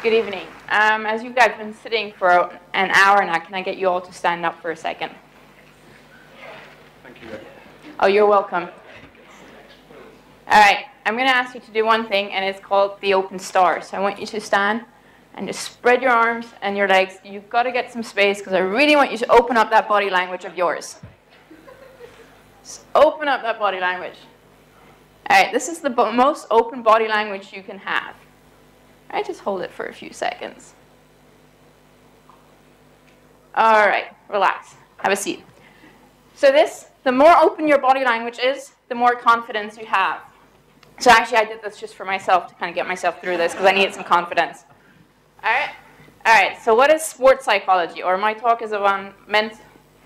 Good evening. As you guys have been sitting for an hour now, can I get you all to stand up for a second? Thank you. Oh, you're welcome. All right, I'm going to ask you to do one thing, and it's called the open star. So I want you to stand and just spread your arms and your legs. You've got to get some space because I really want you to open up that body language of yours. Just open up that body language. All right, this is the most open body language you can have. All right, just hold it for a few seconds. All right, relax. Have a seat. So the more open your body language is, the more confidence you have. So actually, I did this just for myself to kind of get myself through this because I needed some confidence. All right, so what is sports psychology? Or my talk is on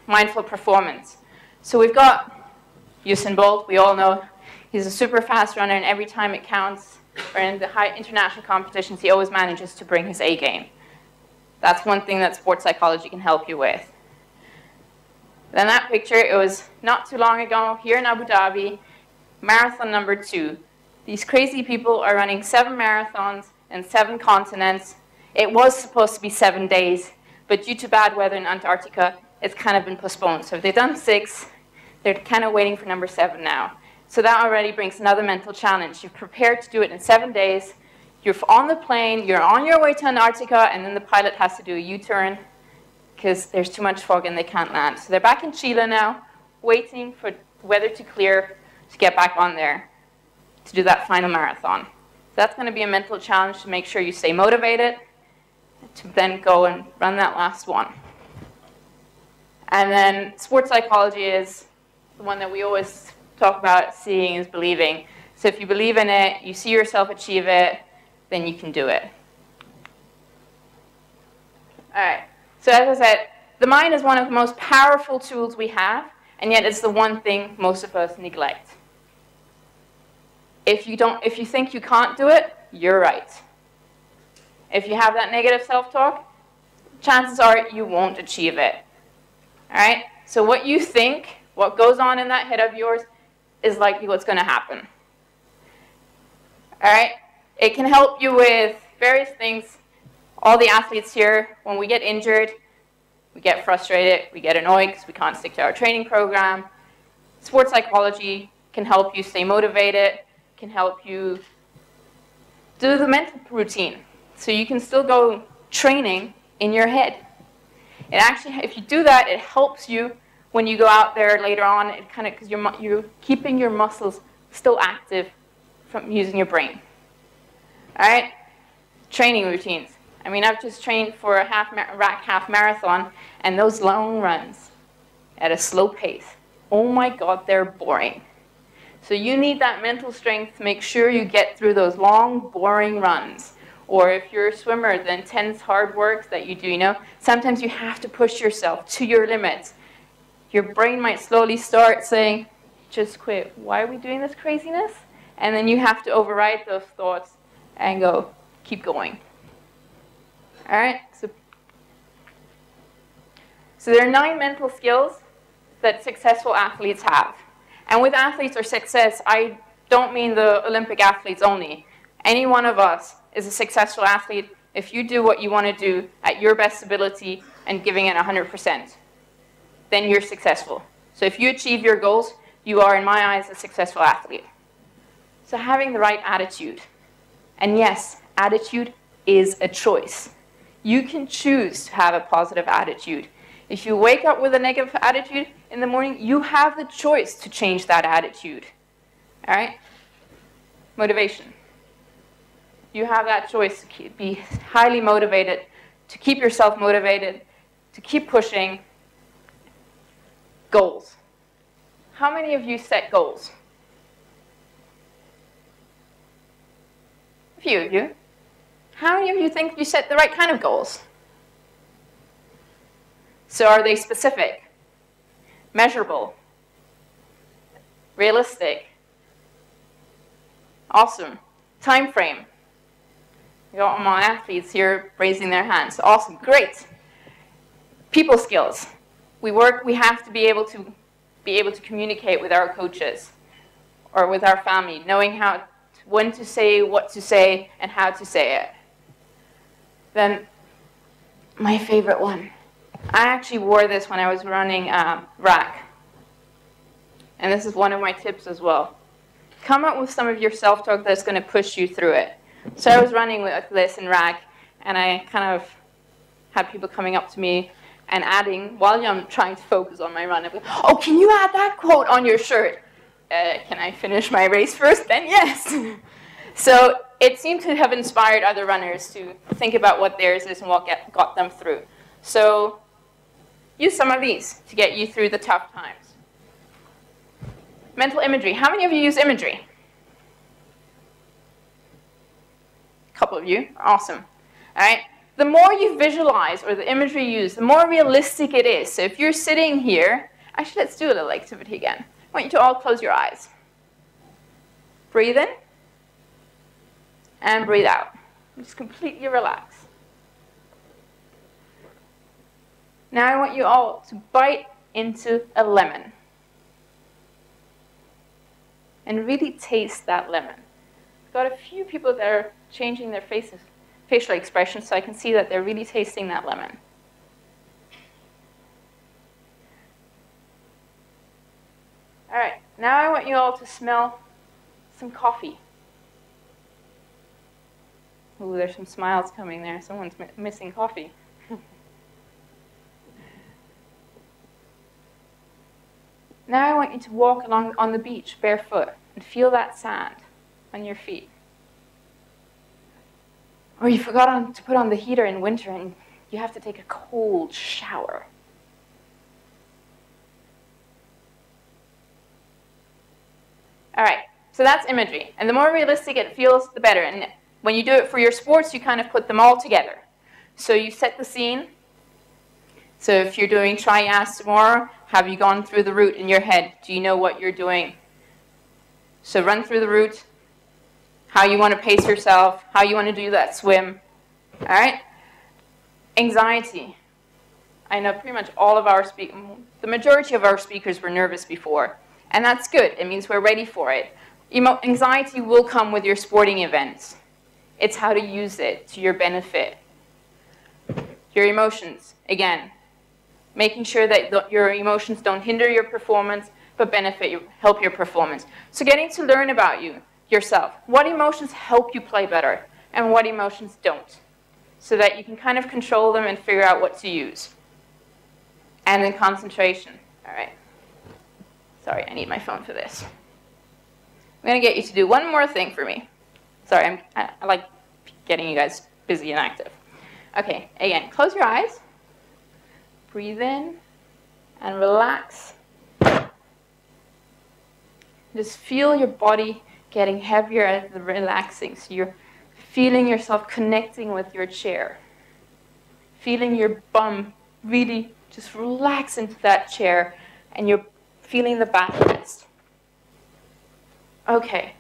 mindful performance. So we've got Usain Bolt, we all know. He's a super fast runner, and every time it counts, or in the high international competitions, he always manages to bring his A game. That's one thing that sports psychology can help you with. Then that picture, it was not too long ago, here in Abu Dhabi, marathon number 2. These crazy people are running 7 marathons in 7 continents. It was supposed to be 7 days, but due to bad weather in Antarctica, it's kind of been postponed. So they've done 6, they're kind of waiting for number 7 now. So that already brings another mental challenge. You've prepared to do it in 7 days. You're on the plane. You're on your way to Antarctica, and then the pilot has to do a U-turn because there's too much fog and they can't land. So they're back in Chile now, waiting for the weather to clear to get back on there to do that final marathon. So that's going to be a mental challenge to make sure you stay motivated to then go and run that last one. And then sports psychology is the one that we always talk about. Seeing is believing. So if you believe in it, you see yourself achieve it, then you can do it. All right. So as I said, the mind is one of the most powerful tools we have, and yet it's the one thing most of us neglect. If you think you can't do it, you're right. If you have that negative self-talk, chances are you won't achieve it. All right? So what you think, what goes on in that head of yours, is likely what's going to happen. All right? It can help you with various things. All the athletes here, when we get injured, we get frustrated, we get annoyed because we can't stick to our training program. Sports psychology can help you stay motivated, can help you do the mental routine. So you can still go training in your head. It actually, if you do that, it helps you when you go out there later on, it kind of, because you're keeping your muscles still active from using your brain. All right? Training routines. I mean, I've just trained for a half marathon, and those long runs at a slow pace, oh my God, they're boring. So you need that mental strength to make sure you get through those long, boring runs. Or if you're a swimmer, the intense hard work that you do, sometimes you have to push yourself to your limits. Your brain might slowly start saying, just quit. Why are we doing this craziness? And then you have to override those thoughts and go, keep going. All right? So there are 9 mental skills that successful athletes have. And with athletes or success, I don't mean the Olympic athletes only. Any one of us is a successful athlete if you do what you want to do at your best ability and giving it 100%. Then you're successful. So if you achieve your goals, you are, in my eyes, a successful athlete. So having the right attitude. And yes, attitude is a choice. You can choose to have a positive attitude. If you wake up with a negative attitude in the morning, you have the choice to change that attitude. All right? Motivation. You have that choice to be highly motivated, to keep yourself motivated, to keep pushing. Goals. How many of you set goals? A few of you. How many of you think you set the right kind of goals? So are they specific, measurable, realistic? Awesome. Time frame. You got all my athletes here raising their hands. Awesome. Great. People skills. We have to be able to communicate with our coaches or with our family, knowing when to say, what to say, and how to say it. Then my favorite one. I actually wore this when I was running rack. And this is one of my tips as well. Come up with some of your self-talk that's going to push you through it. So I was running with this in rack, and I kind of had people coming up to me and adding, while I'm trying to focus on my run, I'm like, oh, can you add that quote on your shirt? Can I finish my race first? Then yes. So it seemed to have inspired other runners to think about what theirs is and what got them through. So use some of these to get you through the tough times. Mental imagery. How many of you use imagery? A couple of you. Awesome. All right. The more you visualize or the imagery you use, the more realistic it is. So if you're sitting here, actually let's do a little activity again. I want you to all close your eyes. Breathe in and breathe out. Just completely relax. Now I want you all to bite into a lemon and really taste that lemon. I've got a few people that are changing their facial expressions, so I can see that they're really tasting that lemon. All right, now I want you all to smell some coffee. Ooh, there's some smiles coming there. Someone's missing coffee. Now I want you to walk along on the beach barefoot and feel that sand on your feet. Or you forgot to put on the heater in winter and you have to take a cold shower. All right, so that's imagery. And the more realistic it feels, the better. And when you do it for your sports, you kind of put them all together. So you set the scene. So if you're doing triads tomorrow, have you gone through the route in your head? Do you know what you're doing? So run through the route, how you want to pace yourself, how you want to do that swim. All right? Anxiety. I know pretty much all of our the majority of our speakers were nervous before. And that's good. It means we're ready for it. Anxiety will come with your sporting events. It's how to use it to your benefit. Your emotions, again, making sure that your emotions don't hinder your performance, but help your performance. So getting to learn about yourself. What emotions help you play better, and what emotions don't, so that you can kind of control them and figure out what to use. And then concentration. All right. Sorry, I need my phone for this. I'm going to get you to do one more thing for me. Sorry, I like getting you guys busy and active. Okay, again, close your eyes. Breathe in and relax. Just feel your body getting heavier as the relaxing. So you're feeling yourself connecting with your chair. Feeling your bum really just relax into that chair, and you're feeling the backrest. Okay.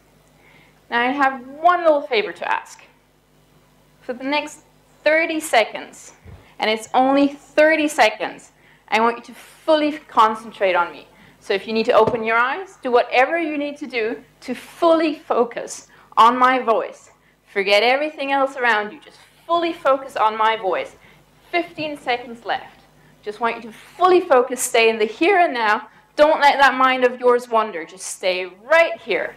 Now I have one little favor to ask. For the next 30 seconds, and it's only 30 seconds, I want you to fully concentrate on me. So if you need to open your eyes, do whatever you need to do to fully focus on my voice. Forget everything else around you. Just fully focus on my voice. 15 seconds left. Just want you to fully focus, stay in the here and now. Don't let that mind of yours wander. Just stay right here.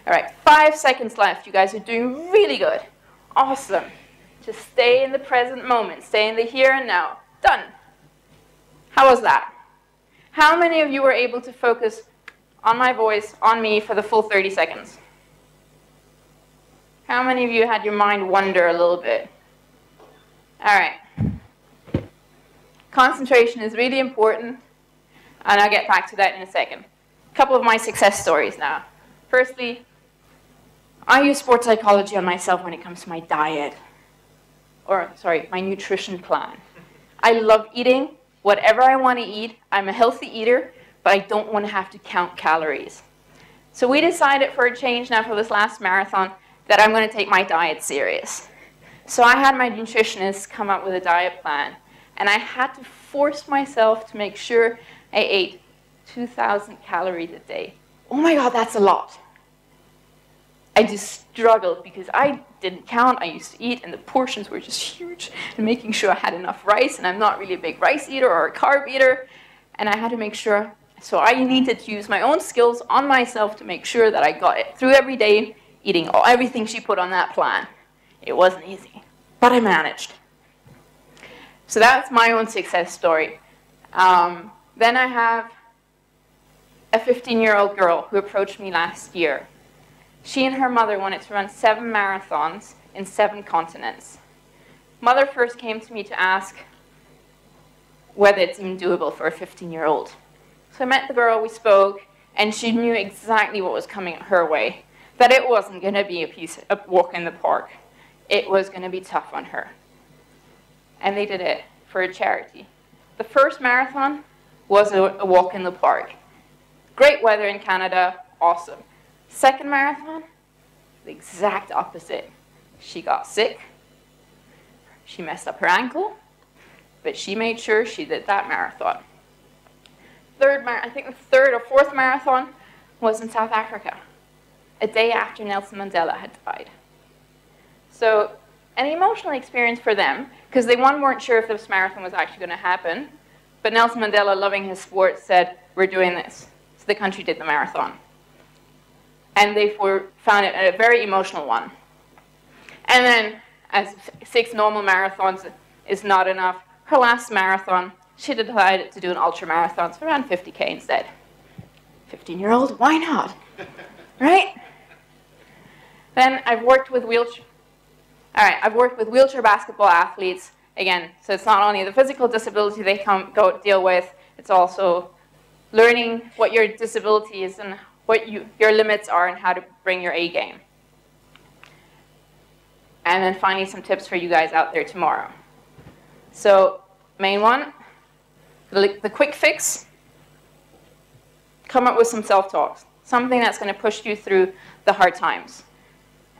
All right, 5 seconds left. You guys are doing really good. Awesome. Just stay in the present moment. Stay in the here and now. Done. How was that? How many of you were able to focus on my voice, on me, for the full 30 seconds? How many of you had your mind wander a little bit? All right. Concentration is really important, and I'll get back to that in a second. A couple of my success stories now. Firstly, I use sports psychology on myself when it comes to my diet. My nutrition plan. I love eating whatever I want to eat. I'm a healthy eater, but I don't want to have to count calories. So we decided for a change now for this last marathon that I'm going to take my diet serious. So I had my nutritionist come up with a diet plan, and I had to force myself to make sure I ate 2,000 calories a day. Oh my God, that's a lot. I just struggled because I didn't count. I used to eat, and the portions were just huge, and making sure I had enough rice, and I'm not really a big rice eater or a carb eater, and I had to make sure. So I needed to use my own skills on myself to make sure that I got it through every day, eating everything she put on that plan. It wasn't easy, but I managed. So that's my own success story. Then I have a 15-year-old girl who approached me last year. She and her mother wanted to run 7 marathons in 7 continents. Mother first came to me to ask whether it's even doable for a 15-year-old. So I met the girl, we spoke, and she knew exactly what was coming her way. That it wasn't going to be a walk in the park. It was going to be tough on her. And they did it for a charity. The first marathon was a walk in the park. Great weather in Canada, awesome. Second marathon, the exact opposite. She got sick, she messed up her ankle, but she made sure she did that marathon. I think the third or fourth marathon was in South Africa, a day after Nelson Mandela had died. So an emotional experience for them, because they weren't sure if this marathon was actually going to happen, but Nelson Mandela, loving his sport, said, we're doing this. So the country did the marathon. And they found it a very emotional one. And then, as 6 normal marathons is not enough, her last marathon, she decided to do an ultra marathon, so around 50K instead. 15-year-old, why not? Right? Then I've worked with wheelchair basketball athletes. Again, so it's not only the physical disability they go deal with, it's also learning what your disability is and what your limits are and how to bring your A game. And then finally, some tips for you guys out there tomorrow. So, main one, the quick fix, come up with some self-talks, something that's going to push you through the hard times.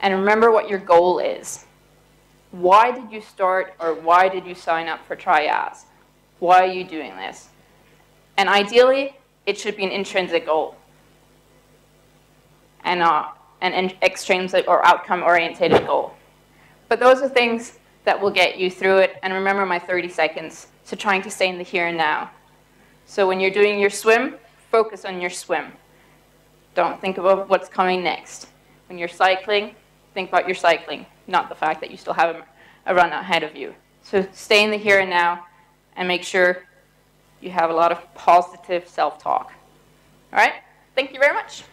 And remember what your goal is. Why did you start, or why did you sign up for Triaz? Why are you doing this? And ideally, it should be an intrinsic goal and an extrinsic or outcome-oriented goal. But those are things that will get you through it. And remember my 30 seconds, so trying to stay in the here and now. So when you're doing your swim, focus on your swim. Don't think about what's coming next. When you're cycling, think about your cycling, not the fact that you still have a run ahead of you. So stay in the here and now and make sure you have a lot of positive self-talk. All right? Thank you very much.